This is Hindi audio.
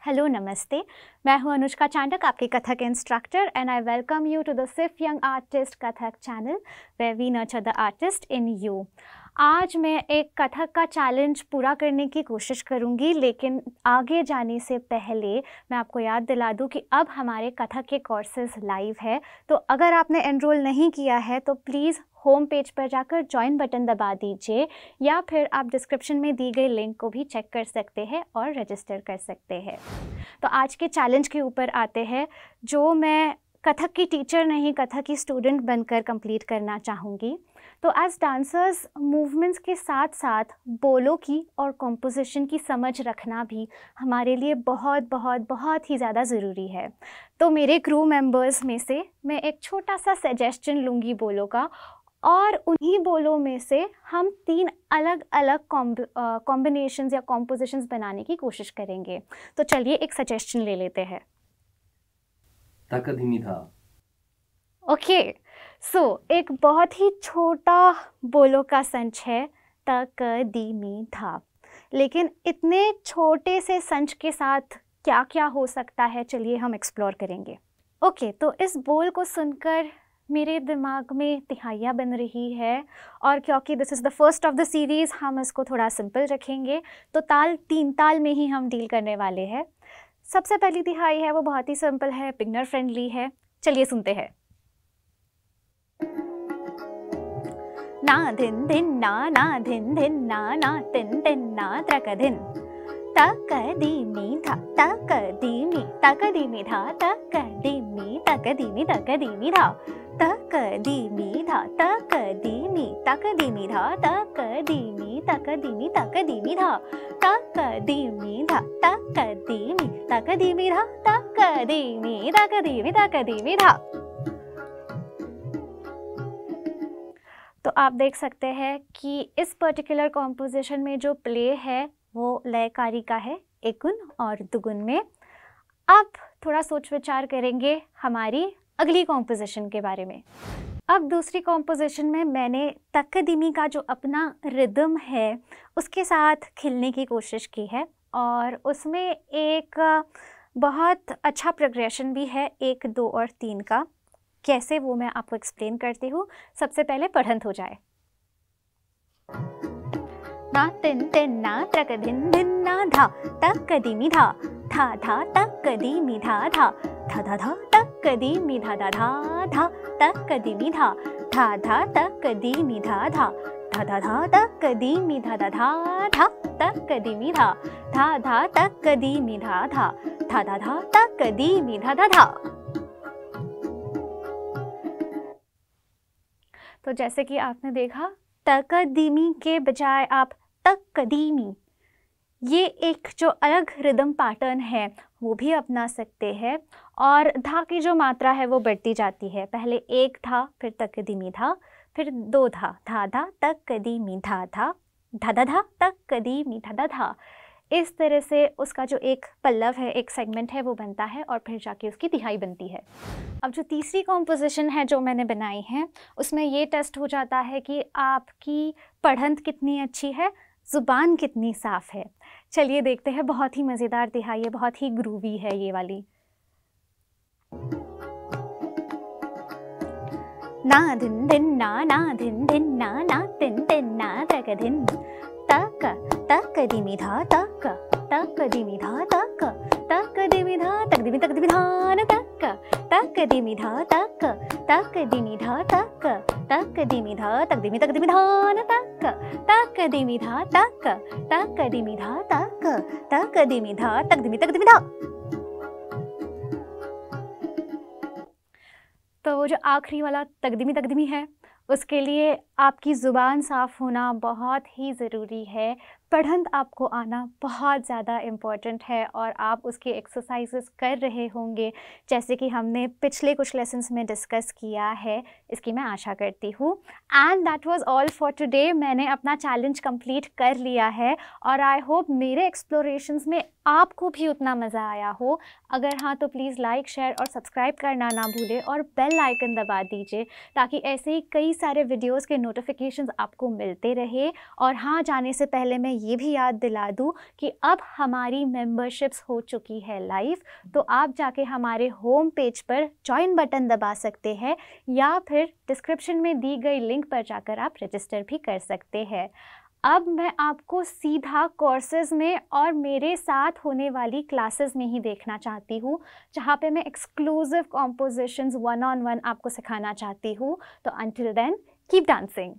हेलो नमस्ते, मैं हूं अनुष्का चांडक, आपकी Kathak instructor and I welcome you to the Sirf young artist Kathak channel where we nurture the artist in you. आज मैं एक कथक का चैलेंज पूरा करने की कोशिश करूंगी, लेकिन आगे जाने से पहले मैं आपको याद दिला दूं कि अब हमारे कथक के कोर्सेज लाइव है। तो अगर आपने एनरोल नहीं किया है तो प्लीज़ होम पेज पर जाकर ज्वाइन बटन दबा दीजिए, या फिर आप डिस्क्रिप्शन में दी गई लिंक को भी चेक कर सकते हैं और रजिस्टर कर सकते हैं। तो आज के चैलेंज के ऊपर आते हैं, जो मैं कथक की टीचर नहीं, कथक की स्टूडेंट बनकर कंप्लीट करना चाहूँगी। तो एज डांसर्स मूवमेंट्स के साथ साथ बोलों की और कॉम्पोजिशन की समझ रखना भी हमारे लिए बहुत बहुत बहुत ही ज़्यादा ज़रूरी है। तो मेरे क्रू मेंबर्स में से मैं एक छोटा सा सजेशन लूँगी बोलों का, और उन्हीं बोलों में से हम 3 अलग अलग कॉम्बिनेशंस या कॉम्पोजिशंस बनाने की कोशिश करेंगे। तो चलिए एक सजेशन ले लेते हैं। तक धीमी था। ओके, सो एक बहुत ही छोटा बोलों का संच है, तक धीमी था। लेकिन इतने छोटे से संच के साथ क्या क्या हो सकता है, चलिए हम एक्सप्लोर करेंगे। ओके, तो इस बोल को सुनकर मेरे दिमाग में तिहाइयाँ बन रही है, और क्योंकि this is the first of the series, हम इसको थोड़ा सिंपल रखेंगे। तो 3 ताल में ही हम डील करने वाले हैं। सबसे पहली तिहाई है वो बहुत ही सिंपल है, बिगनर फ्रेंडली है। चलिए सुनते हैं। ना धिन धिन ना धिन धिन ना तिन तिन ना त्रक धिन। तक धीमी था तक धीमी तक धीमी था तक धीमी तक धीमी तक धीमी था तक धीमी था तक धीमी तक धीमी था तक धीमी तक धीमी तक धीमी था तक धीमी था तक धीमी तक धीमी था तक धीमी तक धीमी तक धीमी था। तो आप देख सकते हैं कि इस पर्टिकुलर कॉम्पोजिशन में जो प्ले है वो लयकारी का है, एक गुण और दुगुन में। अब थोड़ा सोच विचार करेंगे हमारी अगली कॉम्पोजिशन के बारे में। अब दूसरी कॉम्पोजिशन में मैंने तकदीमी का जो अपना रिदम है उसके साथ खिलने की कोशिश की है, और उसमें एक बहुत अच्छा प्रोग्रेशन भी है 1, 2 और 3 का। कैसे, वो मैं आपको एक्सप्लेन करती हूँ। सबसे पहले पढ़ंत हो जाए। ना तिन तिन ना त्रक धिन धिन ना धा तक धीमी धा था तक धीमी धा धा तक धीमी धा धा धा तक धीमी धा तक धीमी धा धा तक धीमी धा धा धा तक धीमी धा तक धीमी धा धा तक धीमी धा धा धा। तो जैसे कि आपने देखा, तकदीमी के बजाय आप तकदीमी, ये एक जो अलग रिदम पैटर्न है वो भी अपना सकते हैं। और धा की जो मात्रा है वो बढ़ती जाती है। पहले 1 था, फिर तकदीमी था, फिर 2 था, धा धा तकदीमी धा धा धा धा धा तकदीमी धा धा धा। इस तरह से उसका जो एक पल्लव है, एक सेगमेंट है, वो बनता है, और फिर जाके उसकी तिहाई बनती है। अब जो तीसरी कॉम्पोजिशन है जो मैंने बनाई है, उसमें ये टेस्ट हो जाता है कि आपकी पढ़ंत कितनी अच्छी है, ज़ुबान कितनी साफ़ है। चलिए देखते हैं। बहुत ही मज़ेदार तिहाई है, बहुत ही ग्रूवी है ये वाली। ना धिन धिन ना धिन धिन ना तिन तिन ना त्रक धिन तक धीमी धा तक धीमी धा तक धीमी धा तक धीमी धान तक धीमी धा तक धीमी धा तक धीमी धा तक धीमी धान तक धीमी धा तक धीमी धा तक धीमी धा तक धीमी धा। तो वो जो आखिरी वाला तकदीमी है, उसके लिए आपकी ज़ुबान साफ़ होना बहुत ही ज़रूरी है। पढ़ंत आपको आना बहुत ज़्यादा इम्पॉर्टेंट है, और आप उसके एक्सरसाइजेस कर रहे होंगे जैसे कि हमने पिछले कुछ लेसन्स में डिस्कस किया है, इसकी मैं आशा करती हूँ। And that was all for today. मैंने अपना चैलेंज कंप्लीट कर लिया है, और आई होप मेरे एक्सप्लोरेशंस में आपको भी उतना मज़ा आया हो। अगर हाँ तो प्लीज़ लाइक, शेयर और सब्सक्राइब करना ना भूलें, और बेल आइकन दबा दीजिए ताकि ऐसे ही कई सारे वीडियोज़ के नोटिफिकेशंस आपको मिलते रहे। और हाँ, जाने से पहले मैं ये भी याद दिला दूँ कि अब हमारी मेंबरशिप्स हो चुकी है लाइव, तो आप जाके हमारे होम पेज पर जॉइन बटन दबा सकते हैं या फिर डिस्क्रिप्शन में दी गई लिंक पर जाकर आप रजिस्टर भी कर सकते हैं। अब मैं आपको सीधा कोर्सेज में और मेरे साथ होने वाली क्लासेस में ही देखना चाहती हूँ, जहाँ पे मैं एक्सक्लूसिव कॉम्पोजिशंस 1-on-1 आपको सिखाना चाहती हूँ। तो अंटिल देन कीप डांसिंग।